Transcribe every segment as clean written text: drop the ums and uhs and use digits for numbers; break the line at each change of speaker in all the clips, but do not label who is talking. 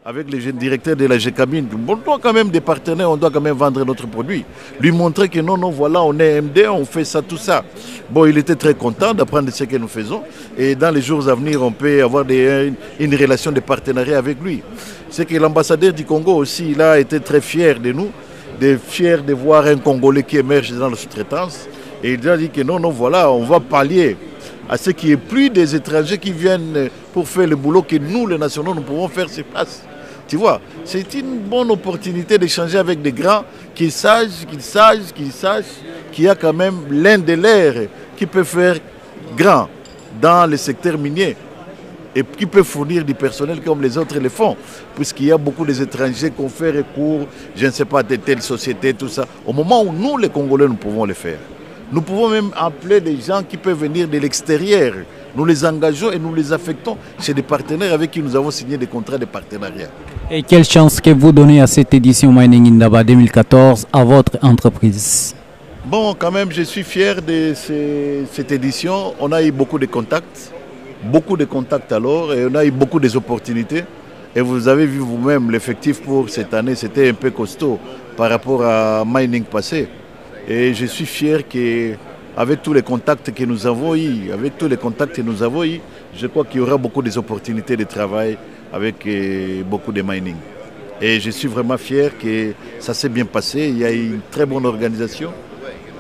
avec le jeune directeur de la GECAMIN. On doit quand même des partenaires, on doit quand même vendre notre produit. Lui montrer que non, voilà, on est MD, on fait ça, tout ça. Bon, il était très content d'apprendre ce que nous faisons. Et dans les jours à venir, on peut avoir une relation de partenariat avec lui. C'est que l'ambassadeur du Congo aussi, il a été très fier de nous, fier de voir un Congolais qui émerge dans la sous-traitance. Et il a dit que non, voilà, on va pallier à ce qu'il n'y ait plus des étrangers qui viennent pour faire le boulot que nous, les nationaux, nous pouvons faire sur place. Tu vois, c'est une bonne opportunité d'échanger avec des grands qui sachent qu'il y a quand même l'un de leurs qui peut faire grand dans le secteur minier et qui peut fournir du personnel comme les autres le font, puisqu'il y a beaucoup d'étrangers qui ont fait recours, je ne sais pas, de telles sociétés, tout ça. Au moment où nous, les Congolais, nous pouvons le faire. Nous pouvons même appeler des gens qui peuvent venir de l'extérieur. Nous les engageons et nous les affectons chez des partenaires avec qui nous avons signé des contrats de partenariat.
Et quelle chance que vous donnez à cette édition Mining Indaba 2014 à votre entreprise?
Bon, quand même, je suis fier de cette édition. On a eu beaucoup de contacts alors, et on a eu beaucoup d'opportunités. Et vous avez vu vous-même, l'effectif pour cette année, c'était un peu costaud par rapport à Mining passé. Et je suis fier qu'avec tous les contacts que nous avons eus, je crois qu'il y aura beaucoup d'opportunités de travail avec beaucoup de mining. Et je suis vraiment fier que ça s'est bien passé. Il y a une très bonne organisation.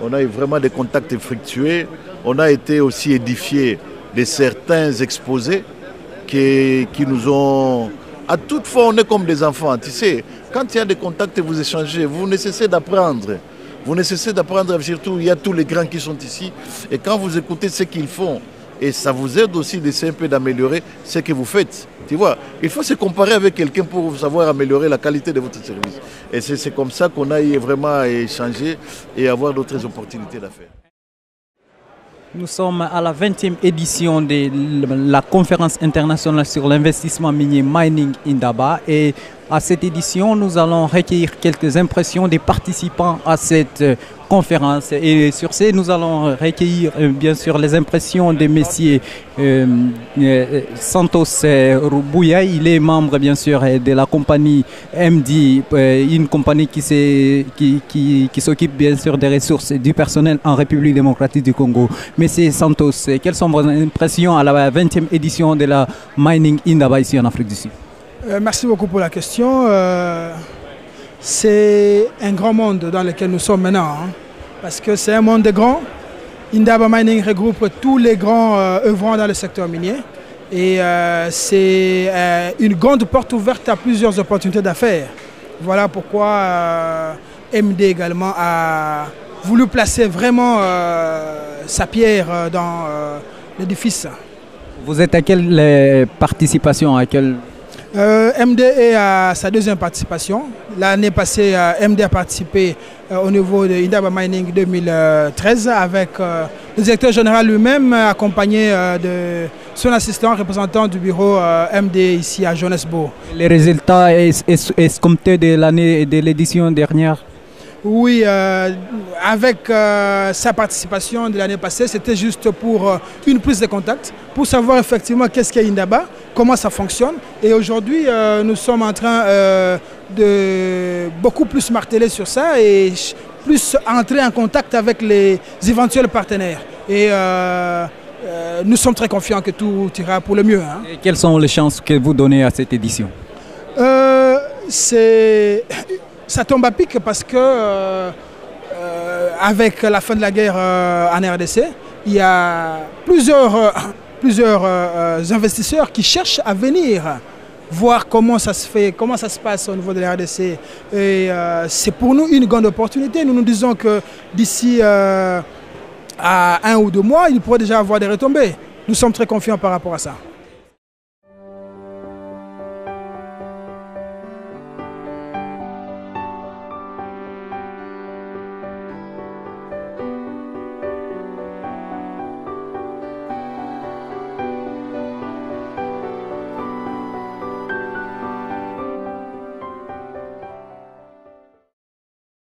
On a eu vraiment des contacts fructueux. On a été aussi édifiés de certains exposés qui nous ont... À toute fois, on est comme des enfants. Tu sais, quand il y a des contacts et vous échangez, vous ne cessez d'apprendre. Vous ne cessez d'apprendre, surtout il y a tous les grands qui sont ici. Et quand vous écoutez ce qu'ils font, et ça vous aide aussi d'essayer un peu d'améliorer ce que vous faites. Tu vois, il faut se comparer avec quelqu'un pour savoir améliorer la qualité de votre service. Et c'est comme ça qu'on a vraiment à échanger et avoir d'autres opportunités d'affaires.
Nous sommes à la 20e édition de la conférence internationale sur l'investissement minier Mining Indaba et à cette édition, nous allons recueillir quelques impressions des participants à cette conférence et sur ce, nous allons recueillir bien sûr les impressions de messieurs Santos Rubouya. Il est membre bien sûr de la compagnie MD, une compagnie qui s'occupe bien sûr des ressources du personnel en République démocratique du Congo. Monsieur Santos, quelles sont vos impressions à la 20e édition de la Mining Indaba ici en Afrique du Sud?
Merci beaucoup pour la question. C'est un grand monde dans lequel nous sommes maintenant, parce que c'est un monde de grands. Indaba Mining regroupe tous les grands œuvrant dans le secteur minier et c'est une grande porte ouverte à plusieurs opportunités d'affaires. Voilà pourquoi MD également a voulu placer vraiment sa pierre dans l'édifice.
Vous êtes à quelle participation, à quelle...
MD est à sa deuxième participation. L'année passée, MD a participé au niveau de Indaba Mining 2013 avec le directeur général lui-même, accompagné de son assistant représentant du bureau MD ici à Johannesburg.
Les résultats escomptés de l'année de l'édition dernière?
Oui, avec sa participation de l'année passée, c'était juste pour une prise de contact, pour savoir effectivement qu'est-ce qu'est Indaba, comment ça fonctionne. Et aujourd'hui, nous sommes en train de beaucoup plus marteler sur ça et plus entrer en contact avec les éventuels partenaires. Et nous sommes très confiants que tout ira pour le mieux.
Et quelles sont les chances que vous donnez à cette édition?
Ça tombe à pic parce que avec la fin de la guerre en RDC, il y a plusieurs investisseurs qui cherchent à venir voir comment ça se fait, comment ça se passe au niveau de la RDC. Et c'est pour nous une grande opportunité. Nous nous disons que d'ici à 1 ou 2 mois, il pourrait déjà avoir des retombées. Nous sommes très confiants par rapport à ça.